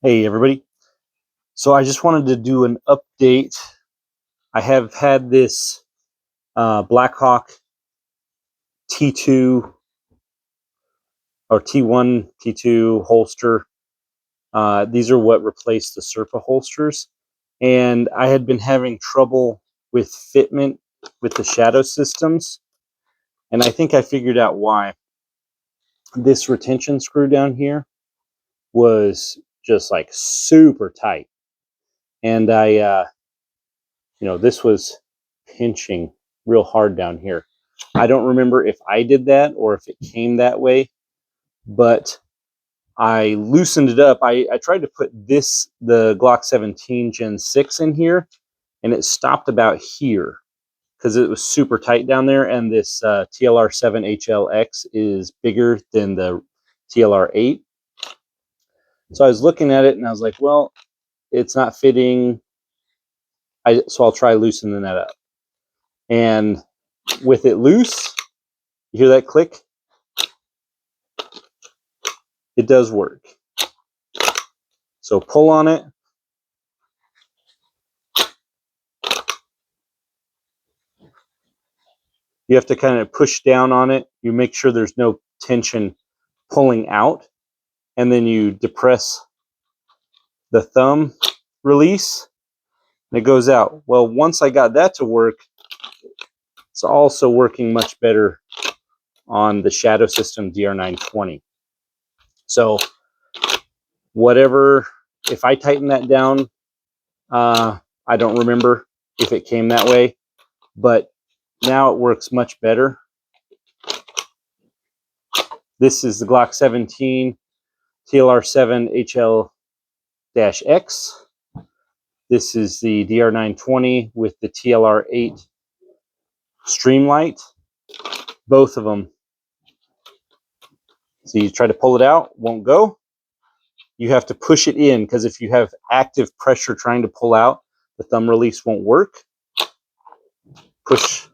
Hey everybody. So I just wanted to do an update. I have had this Blackhawk T2 or T1, T2 holster. These are what replaced the Serpa holsters. And I had been having trouble with fitment with the shadow systems. And I think I figured out why. This retention screw down here was just like super tight. And this was pinching real hard down here. I don't remember if I did that or if it came that way, but I loosened it up. I tried to put the Glock 17 Gen 6 in here, and it stopped about here because it was super tight down there, and this TLR 7 HLX is bigger than the TLR 8. So I was looking at it, and I was like, well, it's not fitting, so I'll try loosening that up. And with it loose, you hear that click? It does work. So pull on it. You have to kind of push down on it. You make sure there's no tension pulling out. And then you depress the thumb release and it goes out. Well, once I got that to work, it's also working much better on the Shadow System DR920. So whatever, if I tighten that down, I don't remember if it came that way, but now it works much better. This is the Glock 17 TLR 7 HL-X. This is the DR920 with the TLR 8 Streamlight. Both of them. So you try to pull it out, won't go. You have to push it in because if you have active pressure trying to pull out, the thumb release won't work. Push